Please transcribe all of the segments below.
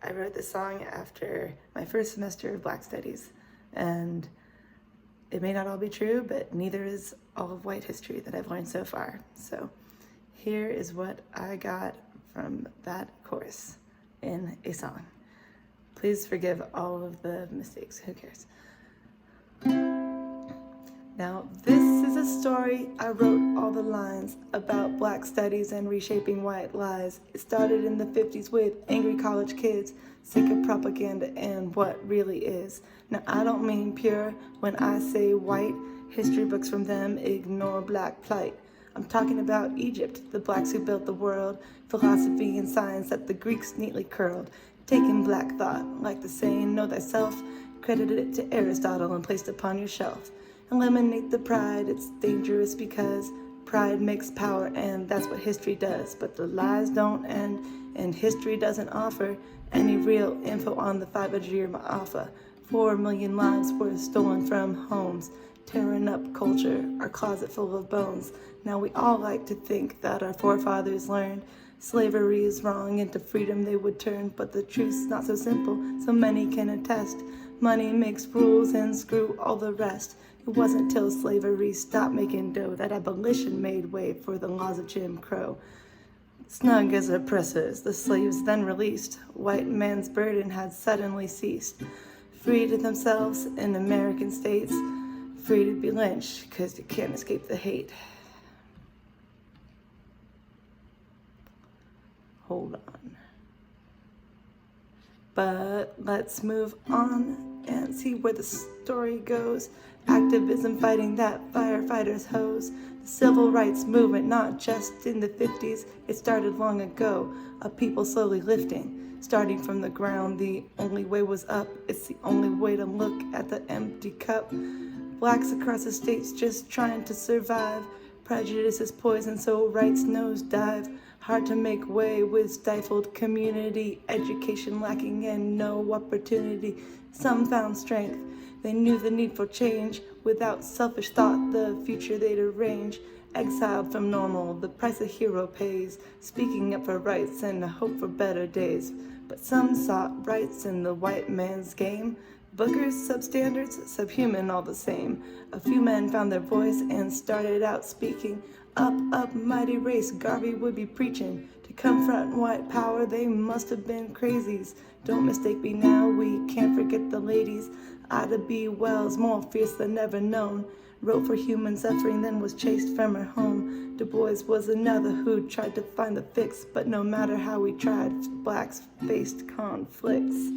I wrote this song after my first semester of Black Studies, and it may not all be true, but neither is all of white history that I've learned so far. So here is what I got from that course in a song. Please forgive all of the mistakes, who cares? Now, this is a story, I wrote all the lines about Black studies and reshaping white lies. It started in the 50s with angry college kids, sick of propaganda and what really is. Now, I don't mean pure when I say white. History books from them ignore Black plight. I'm talking about Egypt, the Blacks who built the world, philosophy and science that the Greeks neatly curled, taking Black thought, like the saying, know thyself, credited it to Aristotle and placed upon your shelf. Eliminate the pride, it's dangerous because pride makes power, and that's what history does. But the lies don't end, and history doesn't offer any real info on the 500-year Ma'afa. 4 million lives were stolen from homes, tearing up culture, our closet full of bones. Now we all like to think that our forefathers learned slavery is wrong, into freedom they would turn, but the truth's not so simple, so many can attest. Money makes rules and screw all the rest. It wasn't till slavery stopped making dough that abolition made way for the laws of Jim Crow. Snug as oppressors, the slaves then released. White man's burden had suddenly ceased. Free to themselves in American states, free to be lynched, 'cause you can't escape the hate. Hold on. But let's move on and see where the story goes. Activism fighting that firefighters hose. The civil rights movement, not just in the 50s, it started long ago. A people slowly lifting, starting from the ground. The only way was up. It's the only way to look at the empty cup. Blacks across the states just trying to survive. Prejudice is poison, so rights nosedive. Hard to make way with stifled community, education lacking and no opportunity. Some found strength. They knew the need for change. Without selfish thought, the future they'd arrange. Exiled from normal, the price a hero pays. Speaking up for rights and a hope for better days. But some sought rights in the white man's game. Bookers, substandards, subhuman, all the same. A few men found their voice and started out speaking. Up, up, mighty race, Garvey would be preaching. To confront white power, they must have been crazies. Don't mistake me now, we can't forget the ladies. Ida B. Wells, more fierce than ever known, wrote for human suffering, then was chased from her home. Du Bois was another who tried to find the fix, but no matter how we tried, blacks faced conflicts.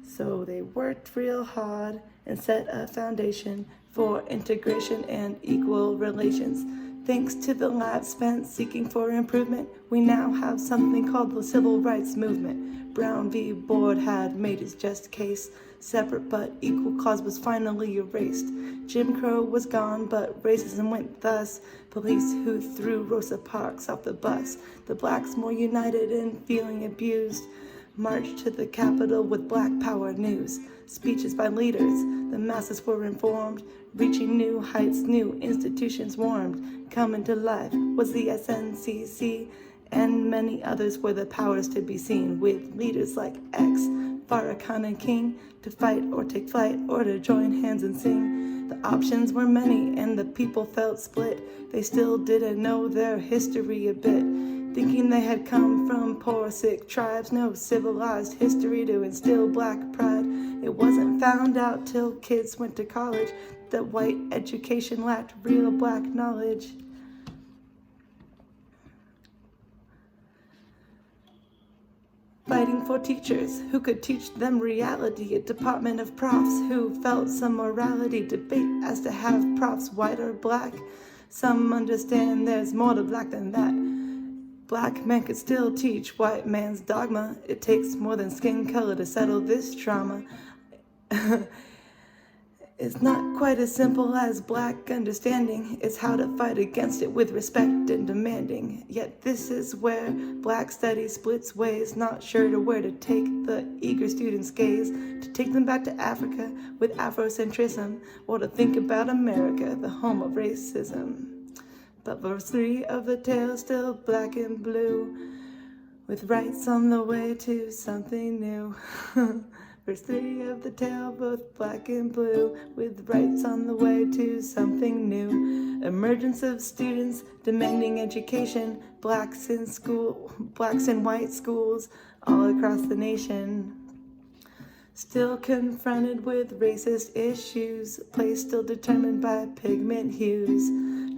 So they worked real hard and set a foundation for integration and equal relations. Thanks to the lives spent seeking for improvement, we now have something called the Civil Rights Movement. Brown v. Board had made his just case. Separate but equal cause was finally erased. Jim Crow was gone, but racism went thus. Police who threw Rosa Parks off the bus. The blacks more united and feeling abused. Marched to the Capitol with Black Power news. Speeches by leaders, the masses were informed. Reaching new heights, new institutions warmed. Coming to life was the SNCC, and many others were the powers to be seen, with leaders like X, Farrakhan and King, to fight or take flight or to join hands and sing. The options were many and the people felt split. They still didn't know their history a bit, thinking they had come from poor, sick tribes. No civilized history to instill black pride. It wasn't found out till kids went to college that white education lacked real black knowledge. Fighting for teachers who could teach them reality, a department of profs who felt some morality, debate as to have profs white or black. Some understand there's more to black than that. Black men could still teach white man's dogma. It takes more than skin color to settle this trauma. It's not quite as simple as black understanding. It's how to fight against it with respect and demanding. Yet this is where black studies splits ways, not sure to where to take the eager students' gaze, to take them back to Africa with Afrocentrism, or to think about America, the home of racism. But verse 3 of the tale, still black and blue. with rights on the way to something new. Verse 3 of the tale, both black and blue, with rights on the way to something new. Emergence of students demanding education, blacks in white schools all across the nation. Still confronted with racist issues, place still determined by pigment hues.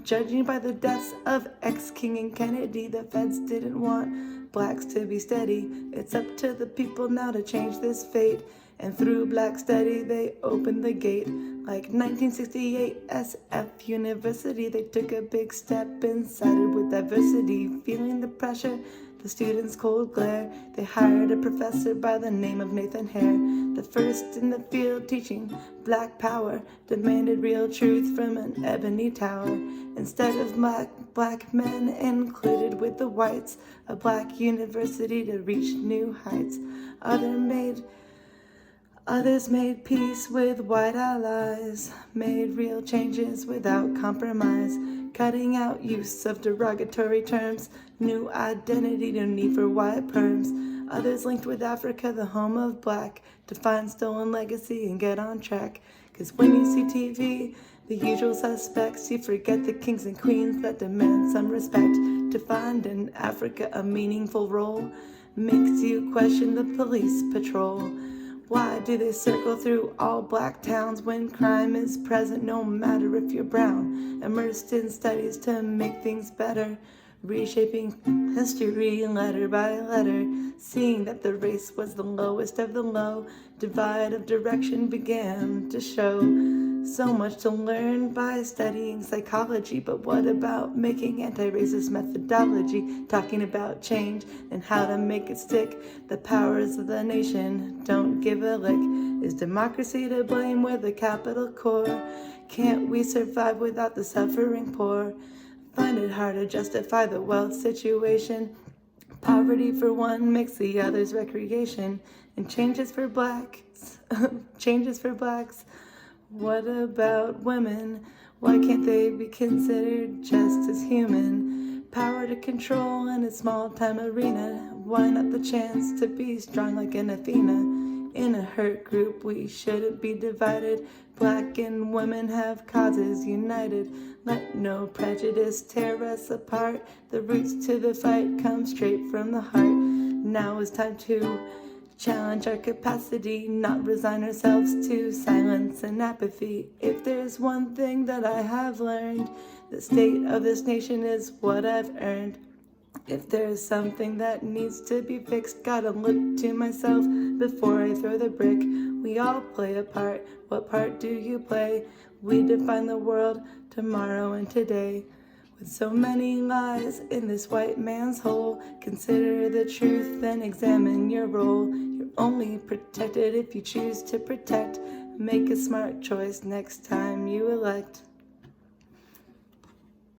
Judging by the deaths of ex-King and Kennedy, the feds didn't want blacks to be steady. It's up to the people now to change this fate. And through black study, they opened the gate. Like 1968 SF University, they took a big step and sided with diversity. Feeling the pressure, the students' cold glare, they hired a professor by the name of Nathan Hare, the first in the field teaching black power, demanded real truth from an ebony tower. Instead of black men included with the whites, a black university to reach new heights. Others made peace with white allies, made real changes without compromise, cutting out use of derogatory terms, new identity, no need for white perms. Others linked with Africa, the home of black, to find stolen legacy and get on track. 'Cause when you see TV, the usual suspects, you forget the kings and queens that demand some respect. To find in Africa a meaningful role makes you question the police patrol. Why do they circle through all black towns when crime is present, no matter if you're brown? Immersed in studies to make things better, reshaping history letter by letter, seeing that the race was the lowest of the low, divide of direction began to show. So much to learn by studying psychology, but what about making anti-racist methodology, talking about change and how to make it stick? The powers of the nation don't give a lick. Is democracy to blame with a capital core? Can't we survive without the suffering poor? Find it hard to justify the wealth situation. Poverty for one makes the other's recreation, and changes for blacks, changes for blacks. What about women? Why can't they be considered just as human? Power to control in a small-time arena. Why not the chance to be strong like an Athena? In a hurt group, we shouldn't be divided. Black and women have causes united. Let no prejudice tear us apart. The roots to the fight come straight from the heart. Now is time to challenge our capacity, not resign ourselves to silence and apathy. If there's one thing that I have learned, the state of this nation is what I've earned. If there's something that needs to be fixed, gotta look to myself before I throw the brick. We all play a part. What part do you play? We define the world tomorrow and today. With so many lies in this white man's hole, consider the truth and examine your role. You're only protected if you choose to protect. Make a smart choice next time you elect.